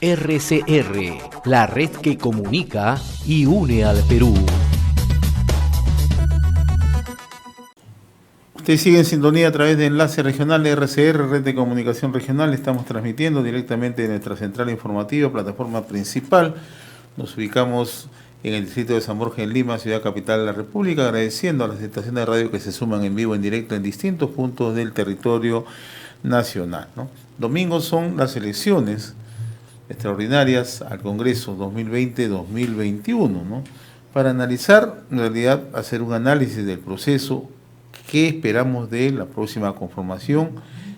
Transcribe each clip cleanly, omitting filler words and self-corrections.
RCR, la red que comunica y une al Perú. Usted sigue en sintonía a través de Enlace Regional de RCR, Red de Comunicación Regional. Estamos transmitiendo directamente de nuestra central informativa, plataforma principal. Nos ubicamos en el distrito de San Borja, en Lima, ciudad capital de la República, agradeciendo a las estaciones de radio que se suman en vivo, en directo, en distintos puntos del territorio nacional, ¿no? Domingos son las elecciones extraordinarias al Congreso 2020-2021, ¿no? Para analizar, en realidad, hacer un análisis del proceso, qué esperamos de la próxima conformación.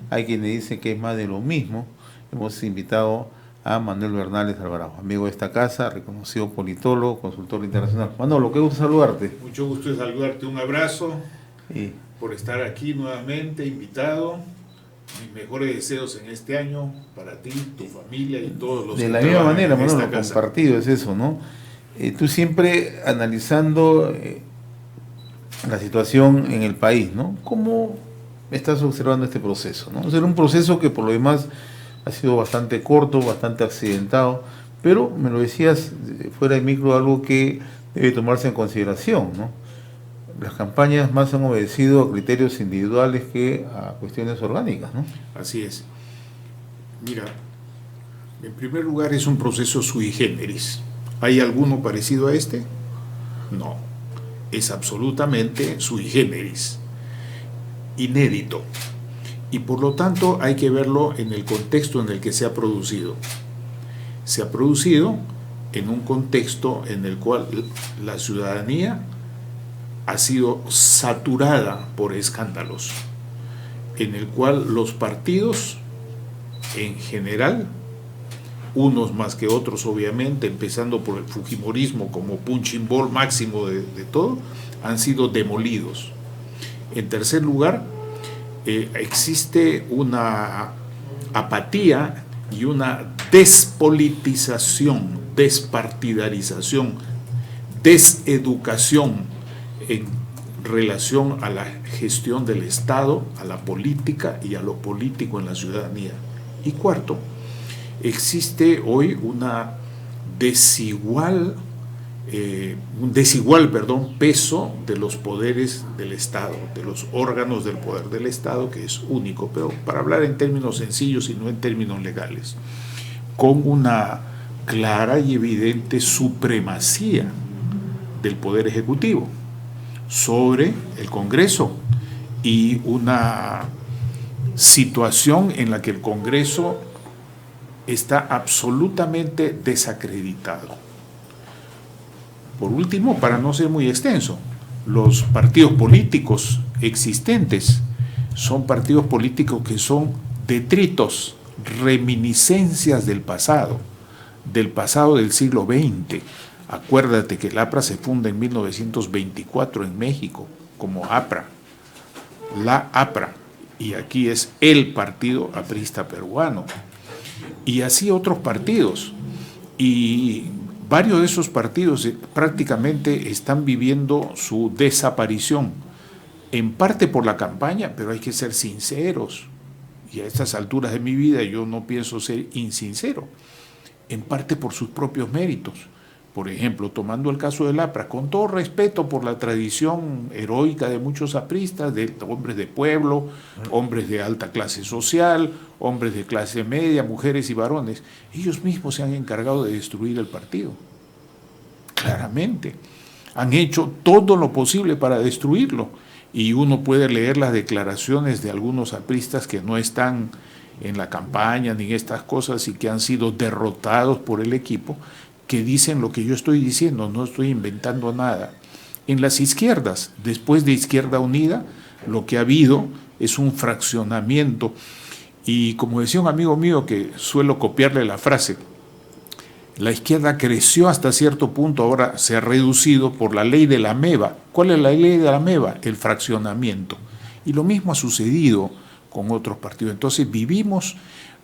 Hay quienes dicen que es más de lo mismo. Hemos invitado a Manuel Bernales Alvarado, amigo de esta casa, reconocido politólogo, consultor internacional. Manolo, qué gusto saludarte. Mucho gusto de saludarte, un abrazo por estar aquí nuevamente, invitado. Mis mejores deseos en este año para ti, tu familia y todos los de la misma manera, Manolo, compartido es eso, ¿no? Tú siempre analizando la situación en el país, ¿no? ¿Cómo estás observando este proceso, ¿no? O sea, un proceso que por lo demás ha sido bastante corto, bastante accidentado, pero me lo decías fuera de micro, algo que debe tomarse en consideración, ¿no? Las campañas más han obedecido a criterios individuales que a cuestiones orgánicas, ¿no? Así es. Mira, en primer lugar es un proceso sui generis. ¿Hay alguno parecido a este? No. Es absolutamente sui generis, inédito, y por lo tanto hay que verlo en el contexto en el que se ha producido. Se ha producido en un contexto en el cual la ciudadanía ha sido saturada por escándalos, en el cual los partidos en general, unos más que otros obviamente, empezando por el fujimorismo como punching ball máximo de todo, han sido demolidos. En tercer lugar, existe una apatía y una despolitización, despartidarización, deseducación en relación a la gestión del Estado, a la política y a lo político en la ciudadanía. Y cuarto, existe hoy un desigual peso de los poderes del Estado, de los órganos del poder del Estado, que es único, pero para hablar en términos sencillos y no en términos legales, con una clara y evidente supremacía del Poder Ejecutivo sobre el Congreso, y una situación en la que el Congreso está absolutamente desacreditado. Por último, para no ser muy extenso, los partidos políticos existentes son partidos políticos que son detritos, reminiscencias del pasado del siglo XX. Acuérdate que el APRA se funda en 1924 en México como APRA, la APRA, y aquí es el Partido Aprista Peruano. Y así otros partidos, y varios de esos partidos prácticamente están viviendo su desaparición, en parte por la campaña, pero hay que ser sinceros, y a estas alturas de mi vida yo no pienso ser insincero, en parte por sus propios méritos. Por ejemplo, tomando el caso del APRA, con todo respeto por la tradición heroica de muchos apristas, de hombres de pueblo, hombres de alta clase social, hombres de clase media, mujeres y varones, ellos mismos se han encargado de destruir el partido. Claramente. Han hecho todo lo posible para destruirlo. Y uno puede leer las declaraciones de algunos apristas que no están en la campaña ni en estas cosas y que han sido derrotados por el equipo, que dicen lo que yo estoy diciendo, no estoy inventando nada. En las izquierdas, después de Izquierda Unida, lo que ha habido es un fraccionamiento. Y como decía un amigo mío que suelo copiarle la frase, la izquierda creció hasta cierto punto, ahora se ha reducido por la ley de la ameba. ¿Cuál es la ley de la ameba? El fraccionamiento. Y lo mismo ha sucedido con otros partidos. Entonces vivimos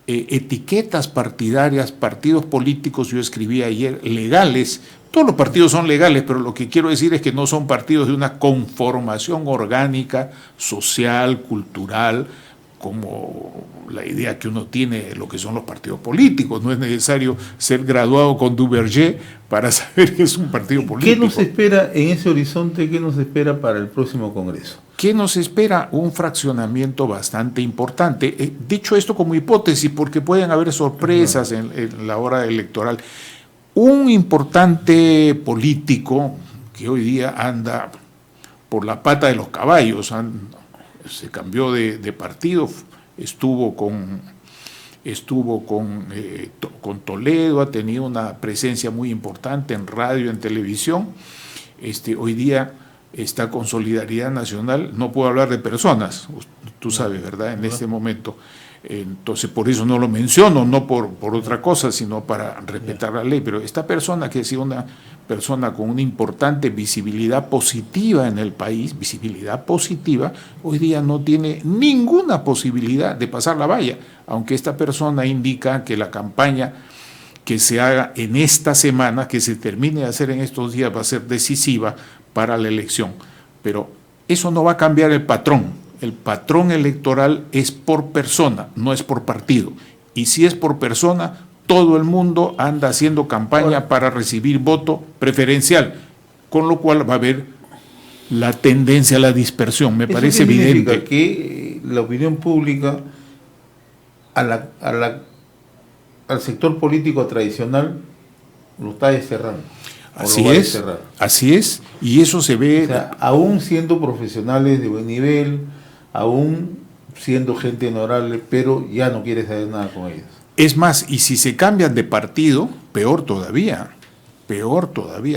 etiquetas partidarias, partidos políticos, yo escribí ayer, legales. Todos los partidos son legales, pero lo que quiero decir es que no son partidos de una conformación orgánica, social, cultural, como la idea que uno tiene de lo que son los partidos políticos. No es necesario ser graduado con Duverger para saber que es un partido político. ¿Qué nos espera en ese horizonte? ¿Qué nos espera para el próximo Congreso? ¿Qué nos espera? Un fraccionamiento bastante importante. Dicho esto como hipótesis, porque pueden haber sorpresas en la hora electoral. Un importante político que hoy día anda por la pata de los caballos, se cambió de partido, estuvo con Toledo, ha tenido una presencia muy importante en radio, en televisión. Hoy día está con Solidaridad Nacional, no puedo hablar de personas, tú sabes, ¿verdad?, en este momento. Entonces, por eso no lo menciono, no por otra cosa, sino para respetar la ley. Pero esta persona, que ha sido una persona con una importante visibilidad positiva en el país, visibilidad positiva, hoy día no tiene ninguna posibilidad de pasar la valla, aunque esta persona indica que la campaña que se haga en esta semana, que se termine de hacer en estos días, va a ser decisiva para la elección. Pero eso no va a cambiar el patrón. El patrón electoral es por persona, no es por partido. Y si es por persona, todo el mundo anda haciendo campaña para recibir voto preferencial, con lo cual va a haber la tendencia a la dispersión. Me parece evidente que la opinión pública al sector político tradicional lo está desterrando. Así es, y eso se ve. O sea, aún siendo profesionales de buen nivel, aún siendo gente honorable, pero ya no quiere saber nada con ellos. Es más, y si se cambian de partido, peor todavía.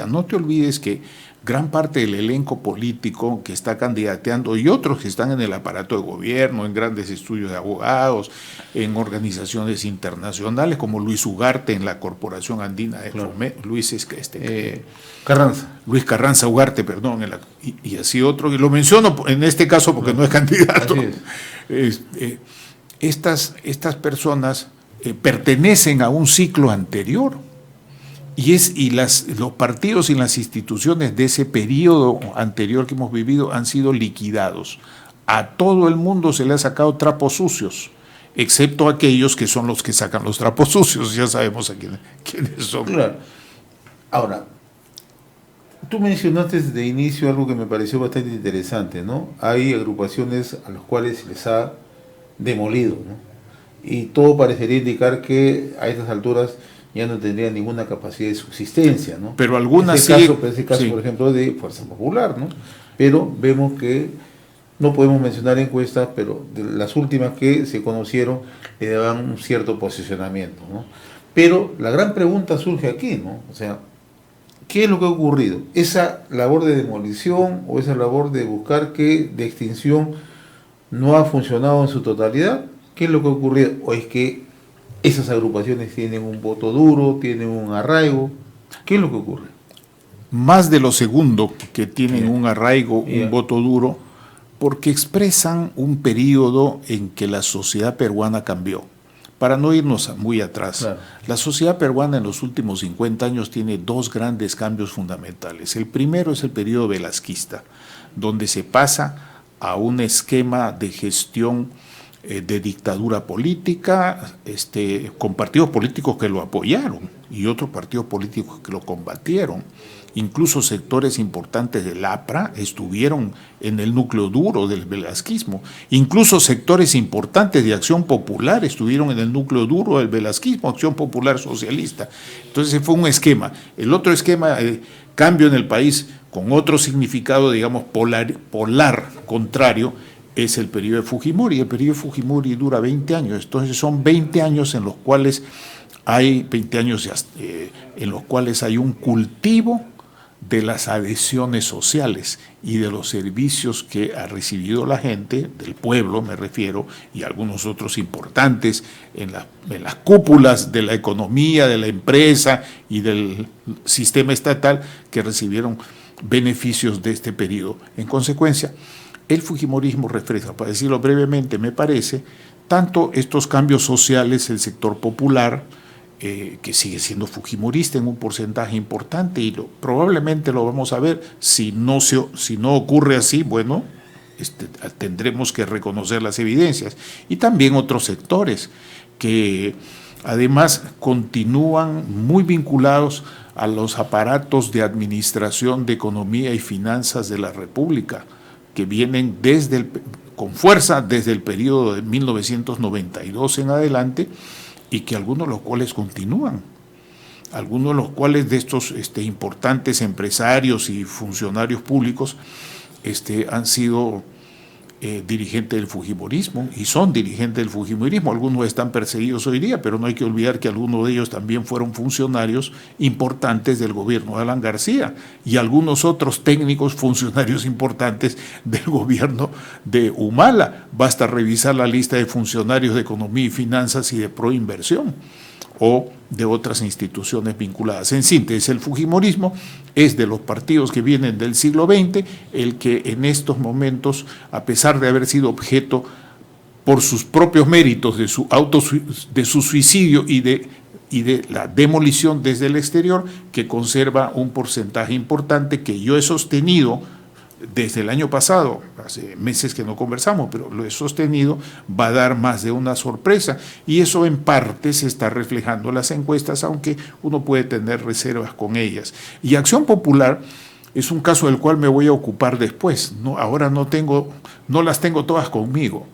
No te olvides que gran parte del elenco político que está candidateando y otros que están en el aparato de gobierno, en grandes estudios de abogados, en organizaciones internacionales, como Luis Ugarte en la Corporación Andina de Fomento, Luis Carranza Ugarte, perdón, y así otro, y lo menciono en este caso porque no es candidato. Estas personas pertenecen a un ciclo anterior. Y los partidos y las instituciones de ese periodo anterior que hemos vivido han sido liquidados. A todo el mundo se le ha sacado trapos sucios, excepto aquellos que son los que sacan los trapos sucios. Ya sabemos a quiénes son. Claro. Ahora, tú mencionaste desde el inicio algo que me pareció bastante interesante, ¿no? Hay agrupaciones a las cuales se les ha demolido, ¿no? Y todo parecería indicar que a estas alturas ya no tendría ninguna capacidad de subsistencia, ¿no? Pero algunas sí. Ese caso, por ejemplo, de Fuerza Popular, ¿no? Pero vemos que no podemos mencionar encuestas, pero de las últimas que se conocieron le daban un cierto posicionamiento, ¿no? Pero la gran pregunta surge aquí, ¿no? O sea, ¿qué es lo que ha ocurrido? ¿Esa labor de demolición o esa labor de buscar de extinción no ha funcionado en su totalidad? ¿Qué es lo que ha ocurrido? ¿O es que esas agrupaciones tienen un voto duro, tienen un arraigo? ¿Qué es lo que ocurre? Más de lo segundo, que tienen un arraigo, un voto duro, porque expresan un periodo en que la sociedad peruana cambió. Para no irnos muy atrás, claro, la sociedad peruana en los últimos 50 años tiene dos grandes cambios fundamentales. El primero es el periodo velasquista, donde se pasa a un esquema de gestión de dictadura política, con partidos políticos que lo apoyaron y otros partidos políticos que lo combatieron. Incluso sectores importantes del APRA estuvieron en el núcleo duro del velasquismo. Incluso sectores importantes de Acción Popular estuvieron en el núcleo duro del velasquismo, Acción Popular Socialista. Entonces fue un esquema. El otro esquema, cambio en el país, con otro significado, digamos, polar contrario, es el periodo de Fujimori. El periodo de Fujimori dura 20 años, entonces son 20 años en los cuales hay un cultivo de las adhesiones sociales y de los servicios que ha recibido la gente, del pueblo me refiero, y algunos otros importantes en las cúpulas de la economía, de la empresa y del sistema estatal, que recibieron beneficios de este periodo. En consecuencia, el fujimorismo refleja, para decirlo brevemente, me parece, tanto estos cambios sociales, el sector popular, que sigue siendo fujimorista en un porcentaje importante, y probablemente lo vamos a ver. Si no ocurre así, bueno, tendremos que reconocer las evidencias. Y también otros sectores que además continúan muy vinculados a los aparatos de administración de economía y finanzas de la República, que vienen con fuerza desde el periodo de 1992 en adelante, y que algunos de los cuales continúan. Algunos de los cuales de estos importantes empresarios y funcionarios públicos han sido dirigentes del fujimorismo y son dirigentes del fujimorismo. Algunos están perseguidos hoy día, pero no hay que olvidar que algunos de ellos también fueron funcionarios importantes del gobierno de Alan García y algunos otros técnicos funcionarios importantes del gobierno de Humala. Basta revisar la lista de funcionarios de economía y finanzas y de Proinversión o de otras instituciones vinculadas. En síntesis, el fujimorismo es de los partidos que vienen del siglo XX el que en estos momentos, a pesar de haber sido objeto por sus propios méritos de su suicidio y de la demolición desde el exterior, que conserva un porcentaje importante que yo he sostenido desde el año pasado, hace meses que no conversamos, pero lo he sostenido, va a dar más de una sorpresa, y eso en parte se está reflejando en las encuestas, aunque uno puede tener reservas con ellas. Y Acción Popular es un caso del cual me voy a ocupar después, ahora no las tengo todas conmigo.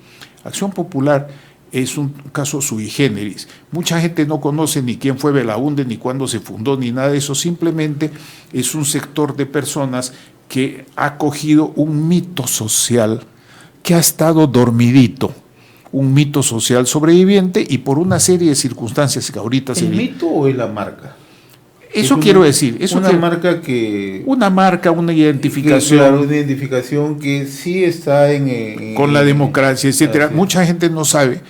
Acción Popular es un caso sui generis. Mucha gente no conoce ni quién fue Belaúnde, ni cuándo se fundó, ni nada de eso. Simplemente es un sector de personas que ha cogido un mito social que ha estado dormidito, un mito social sobreviviente, y por una serie de circunstancias que ahorita ¿El mito o es la marca? Eso quiero decir. Una marca, una identificación. Claro, una identificación que sí está con la democracia, etcétera. Mucha gente no sabe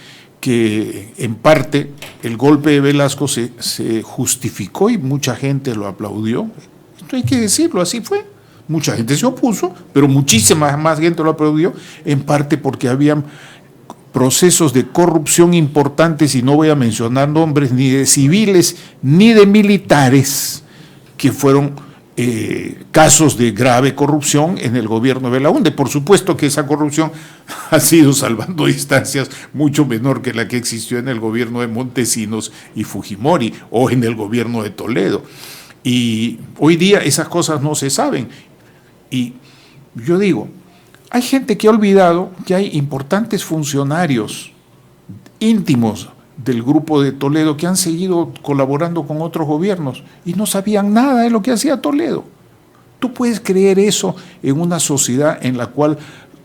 que en parte el golpe de Velasco se justificó y mucha gente lo aplaudió. Esto hay que decirlo, así fue. Mucha gente se opuso, pero muchísima más gente lo aplaudió, en parte porque habían procesos de corrupción importantes, y no voy a mencionar nombres ni de civiles ni de militares, que fueron casos de grave corrupción en el gobierno de Belaúnde. Por supuesto que esa corrupción ha sido, salvando distancias, mucho menor que la que existió en el gobierno de Montesinos y Fujimori o en el gobierno de Toledo. Y hoy día esas cosas no se saben. Y yo digo, hay gente que ha olvidado que hay importantes funcionarios íntimos del grupo de Toledo que han seguido colaborando con otros gobiernos y no sabían nada de lo que hacía Toledo. ¿Tú puedes creer eso en una sociedad en la cual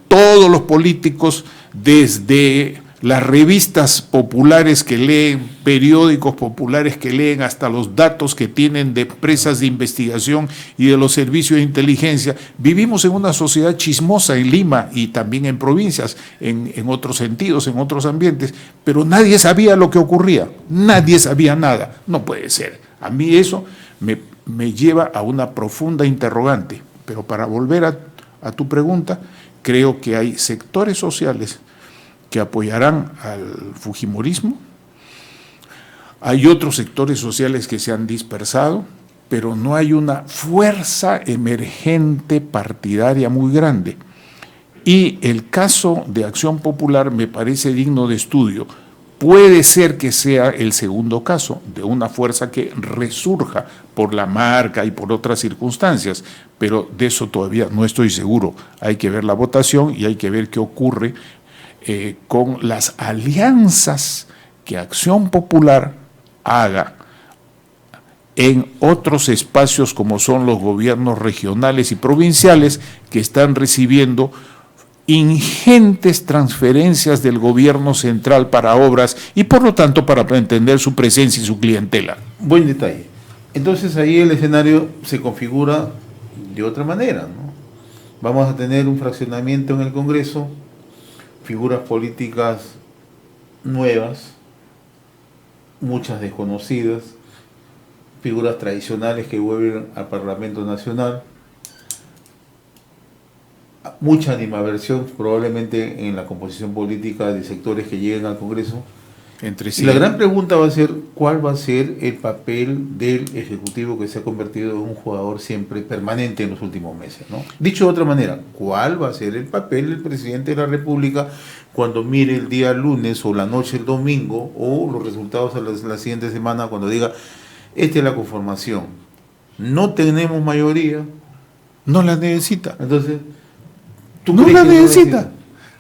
todos los políticos, desde las revistas populares que leen, periódicos populares que leen, hasta los datos que tienen de empresas de investigación y de los servicios de inteligencia, vivimos en una sociedad chismosa en Lima y también en provincias, en otros sentidos, en otros ambientes, pero nadie sabía lo que ocurría, nadie sabía nada? No puede ser. A mí eso me lleva a una profunda interrogante, pero para volver a tu pregunta, creo que hay sectores sociales que apoyarán al fujimorismo. Hay otros sectores sociales que se han dispersado, pero no hay una fuerza emergente partidaria muy grande. Y el caso de Acción Popular me parece digno de estudio. Puede ser que sea el segundo caso de una fuerza que resurja por la marca y por otras circunstancias, pero de eso todavía no estoy seguro. Hay que ver la votación y hay que ver qué ocurre con las alianzas que Acción Popular haga en otros espacios como son los gobiernos regionales y provinciales, que están recibiendo ingentes transferencias del gobierno central para obras y por lo tanto para entender su presencia y su clientela. Buen detalle. Entonces ahí el escenario se configura de otra manera, ¿no? Vamos a tener un fraccionamiento en el Congreso, figuras políticas nuevas, muchas desconocidas, figuras tradicionales que vuelven al Parlamento Nacional, mucha animadversión probablemente en la composición política de sectores que lleguen al Congreso, entre sí. Y la gran pregunta va a ser, ¿cuál va a ser el papel del Ejecutivo que se ha convertido en un jugador siempre permanente en los últimos meses, ¿no? Dicho de otra manera, ¿cuál va a ser el papel del presidente de la República cuando mire el día lunes o la noche el domingo o los resultados a la siguiente semana cuando diga, esta es la conformación, no tenemos mayoría? No la necesita. Entonces, ¿tú No crees la que necesita.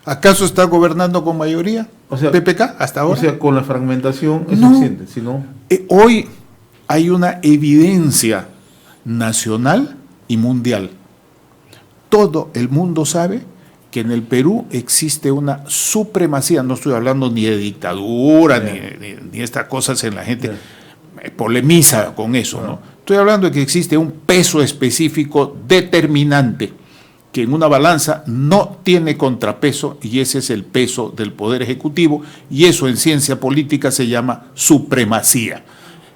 ¿Acaso está gobernando con mayoría? O sea, PPK hasta ahora. O sea, con la fragmentación es No. suficiente, si no... Hoy hay una evidencia nacional y mundial. Todo el mundo sabe que en el Perú existe una supremacía, no estoy hablando ni de dictadura, ni estas cosas en la gente polemiza con eso, ¿no? Estoy hablando de que existe un peso específico determinante que en una balanza no tiene contrapeso, y ese es el peso del Poder Ejecutivo, y eso en ciencia política se llama supremacía.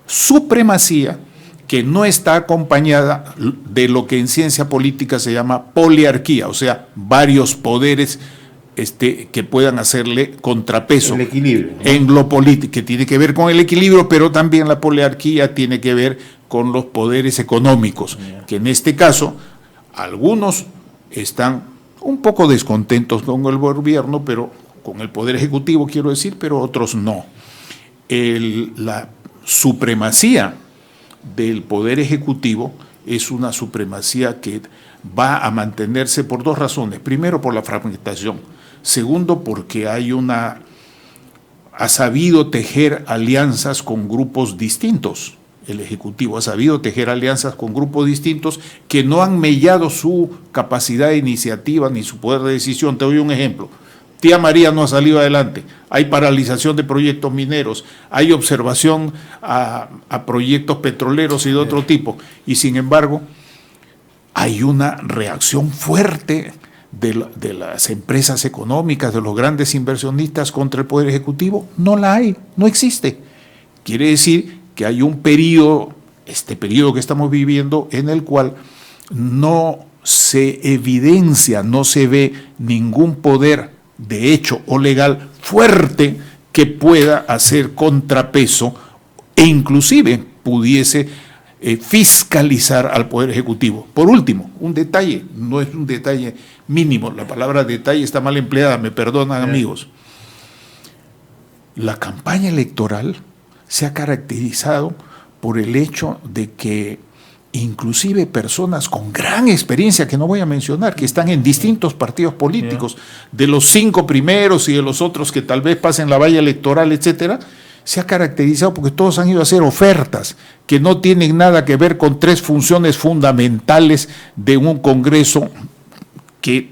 Supremacía que no está acompañada de lo que en ciencia política se llama poliarquía, o sea, varios poderes que puedan hacerle contrapeso. El equilibrio, ¿no? En lo político, que tiene que ver con el equilibrio, pero también la poliarquía tiene que ver con los poderes económicos, que en este caso algunos están un poco descontentos con el gobierno, pero con el Poder Ejecutivo quiero decir, pero otros no. La supremacía del Poder Ejecutivo es una supremacía que va a mantenerse por dos razones. Primero, por la fragmentación. Segundo, porque ha sabido tejer alianzas con grupos distintos. El Ejecutivo ha sabido tejer alianzas con grupos distintos que no han mellado su capacidad de iniciativa ni su poder de decisión. Te doy un ejemplo. Tía María no ha salido adelante. Hay paralización de proyectos mineros, hay observación a proyectos petroleros y de otro tipo. Y sin embargo, hay una reacción fuerte de las empresas económicas, de los grandes inversionistas contra el Poder Ejecutivo. No la hay, no existe. Quiere decir que hay un periodo, este periodo que estamos viviendo, en el cual no se evidencia, no se ve ningún poder de hecho o legal fuerte que pueda hacer contrapeso e inclusive pudiese fiscalizar al Poder Ejecutivo. Por último, un detalle, no es un detalle mínimo, la palabra detalle está mal empleada, me perdonan amigos. La campaña electoral se ha caracterizado por el hecho de que inclusive personas con gran experiencia, que no voy a mencionar, que están en distintos partidos políticos, de los 5 primeros y de los otros que tal vez pasen la valla electoral, etcétera, se ha caracterizado porque todos han ido a hacer ofertas que no tienen nada que ver con 3 funciones fundamentales de un Congreso que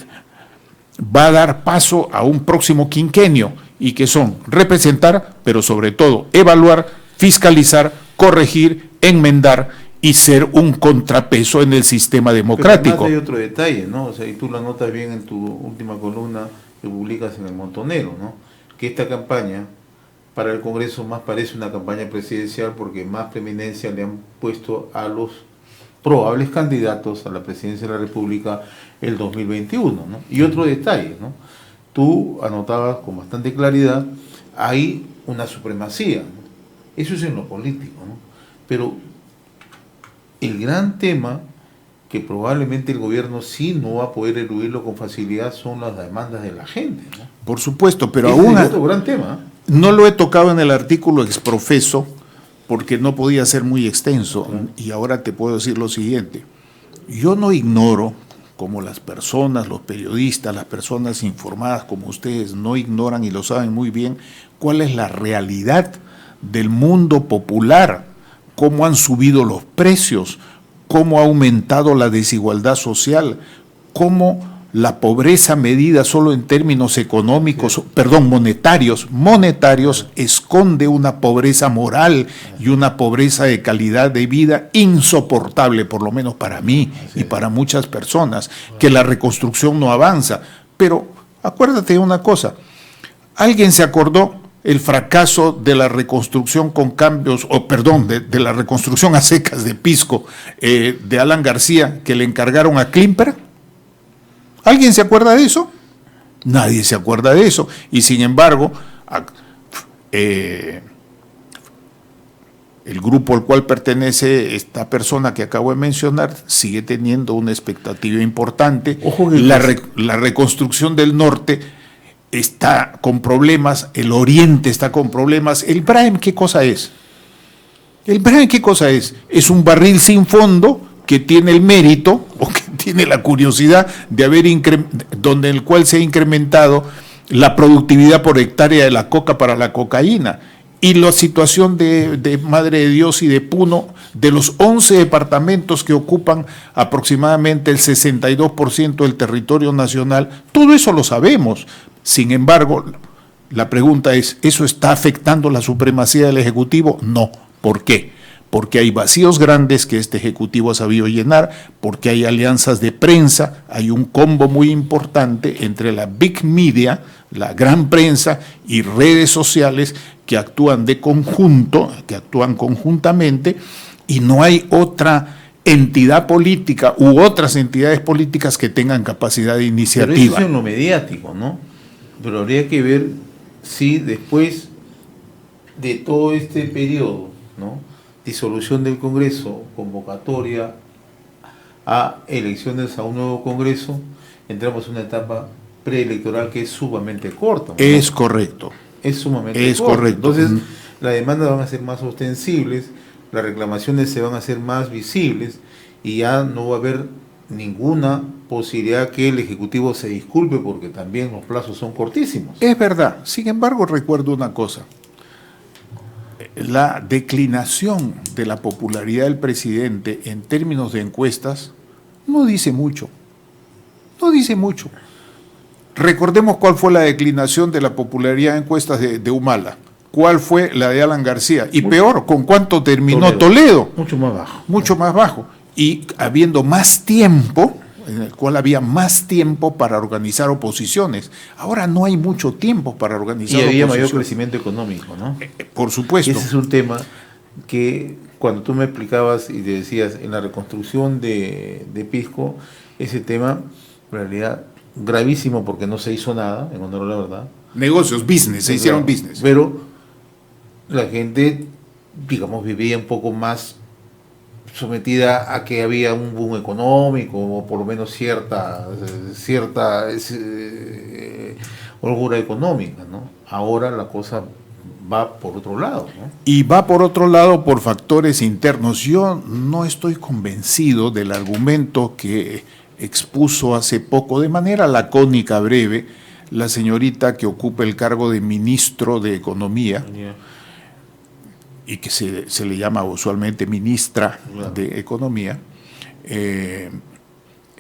va a dar paso a un próximo quinquenio, y que son representar, pero sobre todo evaluar, fiscalizar, corregir, enmendar y ser un contrapeso en el sistema democrático. Pero además hay otro detalle, ¿no? O sea, y tú lo notas bien en tu última columna que publicas en El Montonero, ¿no? Que esta campaña para el Congreso más parece una campaña presidencial porque más preeminencia le han puesto a los probables candidatos a la presidencia de la República el 2021, ¿no? Y otro detalle, ¿no? Tú anotabas con bastante claridad, hay una supremacía, ¿no? Eso es en lo político, ¿no? Pero el gran tema que probablemente el gobierno sí no va a poder eludirlo con facilidad son las demandas de la gente, ¿no? Por supuesto, pero Ese aún es otro gran tema, ¿eh? No lo he tocado en el artículo exprofeso porque no podía ser muy extenso, y ahora te puedo decir lo siguiente. Yo no ignoro, como las personas, los periodistas, las personas informadas como ustedes no ignoran y lo saben muy bien, cuál es la realidad del mundo popular, cómo han subido los precios, cómo ha aumentado la desigualdad social, cómo la pobreza medida solo en términos económicos, monetarios, esconde una pobreza moral y una pobreza de calidad de vida insoportable, por lo menos para mí y para muchas personas, que la reconstrucción no avanza. Pero acuérdate de una cosa, alguien se acordó el fracaso de la reconstrucción con cambios, de la reconstrucción a secas de Pisco, de Alan García, que le encargaron a Klimper. ¿Alguien se acuerda de eso? Nadie se acuerda de eso. Y sin embargo, el grupo al cual pertenece esta persona que acabo de mencionar sigue teniendo una expectativa importante. Ojo que la reconstrucción del norte está con problemas, el oriente está con problemas. ¿El Braem qué cosa es? ¿El Braem qué cosa es? Es un barril sin fondo que tiene el mérito o que tiene la curiosidad de haber donde el cual se ha incrementado la productividad por hectárea de la coca para la cocaína. Y la situación de Madre de Dios y de Puno, de los 11 departamentos que ocupan aproximadamente el 62% del territorio nacional, todo eso lo sabemos. Sin embargo, la pregunta es, ¿eso está afectando la supremacía del Ejecutivo? No. ¿Por qué? Porque hay vacíos grandes que este Ejecutivo ha sabido llenar, porque hay alianzas de prensa, hay un combo muy importante entre la big media, la gran prensa y redes sociales que actúan de conjunto, que actúan conjuntamente, y no hay otra entidad política u otras entidades políticas que tengan capacidad de iniciativa. Pero eso es en lo mediático, ¿no? Pero habría que ver si después de todo este periodo, ¿no?, disolución del Congreso, convocatoria a elecciones a un nuevo Congreso, entramos en una etapa preelectoral que es sumamente corta, ¿no? Es correcto. Es sumamente correcto. Entonces, las demandas van a ser más ostensibles, las reclamaciones se van a hacer más visibles y ya no va a haber ninguna posibilidad que el Ejecutivo se disculpe porque también los plazos son cortísimos. Es verdad. Sin embargo, recuerdo una cosa. La declinación de la popularidad del presidente en términos de encuestas no dice mucho. No dice mucho. Recordemos cuál fue la declinación de la popularidad en encuestas de Humala. ¿Cuál fue la de Alan García? Y peor, ¿con cuánto terminó Toledo? Mucho más bajo. Mucho más bajo. Y habiendo más tiempo, en el cual había más tiempo para organizar oposiciones. Ahora no hay mucho tiempo para organizar oposiciones. Y había mayor crecimiento económico, ¿no? Por supuesto. Ese es un tema que cuando tú me explicabas y te decías en la reconstrucción de Pisco, ese tema, en realidad, gravísimo porque no se hizo nada, en honor a la verdad. Negocios, business, se hicieron business. Pero la gente, digamos, vivía un poco más sometida a que había un boom económico o por lo menos cierta holgura económica, ¿no? Ahora la cosa va por otro lado, ¿no? Y va por otro lado por factores internos. Yo no estoy convencido del argumento que expuso hace poco, de manera lacónica, breve, la señorita que ocupa el cargo de ministro de Economía, y que se le llama usualmente ministra de Economía,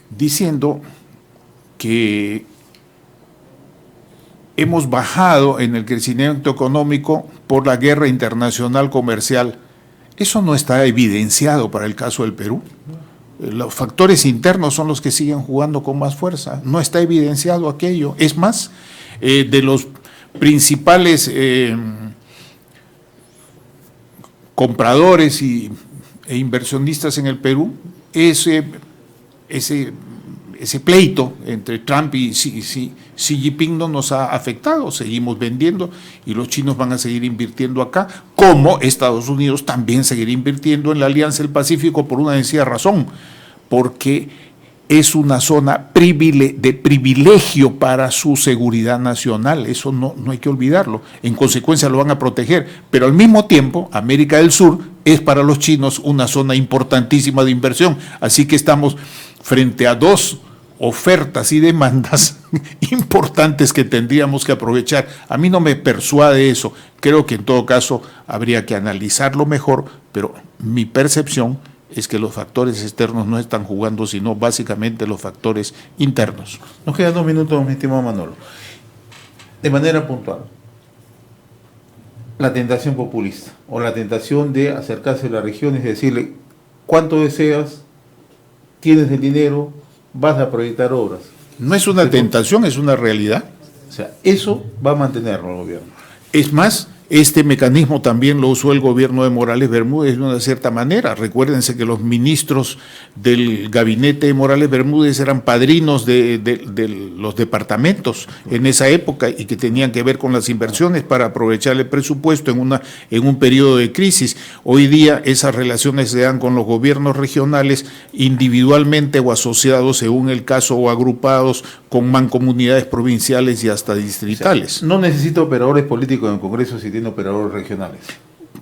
diciendo que hemos bajado en el crecimiento económico por la guerra internacional comercial. Eso no está evidenciado para el caso del Perú. Los factores internos son los que siguen jugando con más fuerza. No está evidenciado aquello. Es más, de los principales compradores e inversionistas en el Perú, ese pleito entre Trump y Xi Jinping no nos ha afectado. Seguimos vendiendo y los chinos van a seguir invirtiendo acá, como Estados Unidos también seguirá invirtiendo en la Alianza del Pacífico por una sencilla razón, porque es una zona de privilegio para su seguridad nacional. Eso no hay que olvidarlo. En consecuencia lo van a proteger, pero al mismo tiempo América del Sur es para los chinos una zona importantísima de inversión. Así que estamos frente a dos ofertas y demandas importantes que tendríamos que aprovechar. A mí no me persuade eso. Creo que en todo caso habría que analizarlo mejor, pero mi percepción es que los factores externos no están jugando, sino básicamente los factores internos. Nos quedan 2 minutos, mi estimado Manolo. De manera puntual, la tentación populista o la tentación de acercarse a la región y decirle cuánto deseas, tienes el dinero, vas a proyectar obras. No es una tentación, es una realidad. O sea, eso va a mantenerlo el gobierno. Es más, Este mecanismo también lo usó el gobierno de Morales Bermúdez de una cierta manera. Recuérdense que los ministros del gabinete de Morales Bermúdez eran padrinos de los departamentos en esa época y que tenían que ver con las inversiones para aprovechar el presupuesto en un periodo de crisis. Hoy día esas relaciones se dan con los gobiernos regionales individualmente o asociados según el caso o agrupados con mancomunidades provinciales y hasta distritales. O sea, no necesita operadores políticos en el Congreso si tiene operadores regionales.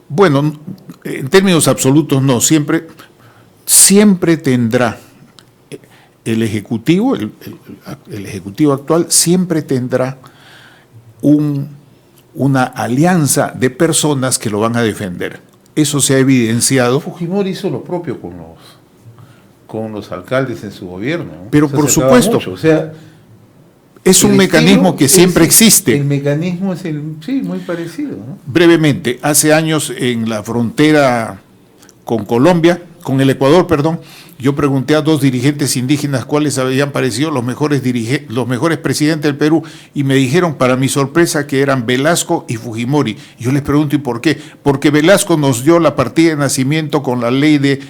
Bueno, en términos absolutos no, siempre tendrá el Ejecutivo, el Ejecutivo actual siempre tendrá una alianza de personas que lo van a defender. Eso se ha evidenciado. Fujimori hizo lo propio con los alcaldes en su gobierno, ¿no? Pero por supuesto, mucho. O sea, es un mecanismo que siempre existe. El mecanismo es muy parecido, ¿no? Brevemente, hace años en la frontera con el Ecuador, yo pregunté a 2 dirigentes indígenas cuáles habían parecido los mejores presidentes del Perú y me dijeron, para mi sorpresa, que eran Velasco y Fujimori. Yo les pregunto, ¿y por qué? Porque Velasco nos dio la partida de nacimiento con la ley de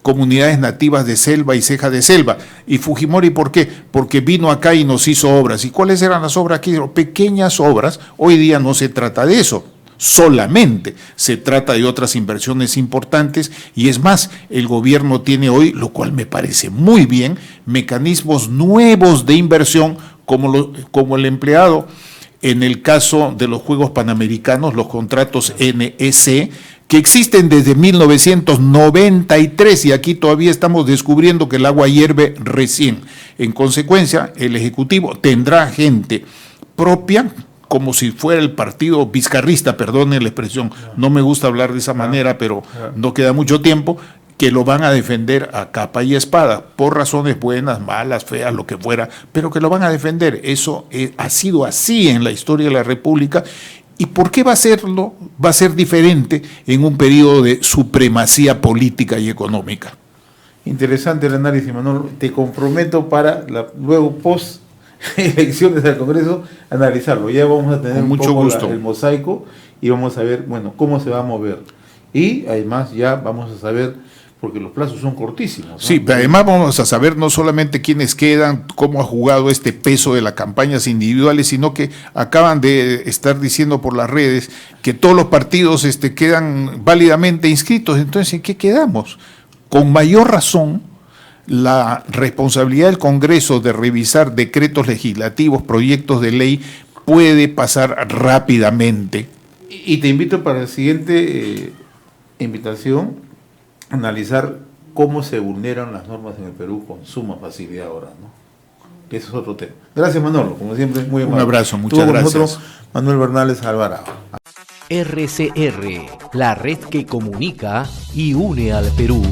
comunidades nativas de selva y ceja de selva. Y Fujimori, ¿por qué? Porque vino acá y nos hizo obras. ¿Y cuáles eran las obras aquí? Pequeñas obras. Hoy día no se trata de eso. Solamente se trata de otras inversiones importantes y es más, el gobierno tiene hoy, lo cual me parece muy bien, mecanismos nuevos de inversión como el empleado en el caso de los Juegos Panamericanos, los contratos NEC, que existen desde 1993 y aquí todavía estamos descubriendo que el agua hierve recién. En consecuencia, el Ejecutivo tendrá gente propia, como si fuera el partido vizcarrista, perdonen la expresión, no me gusta hablar de esa manera, pero no queda mucho tiempo, que lo van a defender a capa y espada, por razones buenas, malas, feas, lo que fuera, pero que lo van a defender. Eso ha sido así en la historia de la República. ¿Y por qué va a serlo? Va a ser diferente en un periodo de supremacía política y económica. Interesante el análisis, Manolo. Te comprometo para luego post elecciones al Congreso analizarlo. Ya vamos a tener mucho gusto el mosaico y vamos a ver, bueno, cómo se va a mover. Y además ya vamos a saber, porque los plazos son cortísimos, ¿no? Sí, además vamos a saber no solamente quiénes quedan, cómo ha jugado este peso de las campañas individuales, sino que acaban de estar diciendo por las redes que todos los partidos quedan válidamente inscritos. Entonces, ¿en qué quedamos? Con mayor razón, la responsabilidad del Congreso de revisar decretos legislativos, proyectos de ley, puede pasar rápidamente. Y te invito para la siguiente invitación a analizar cómo se vulneran las normas en el Perú con suma facilidad ahora, ¿no? Ese es otro tema. Gracias, Manolo, como siempre, muy amable. Un abrazo, muchas gracias. Nosotros, Manuel Bernales Alvarado. RCR, la red que comunica y une al Perú.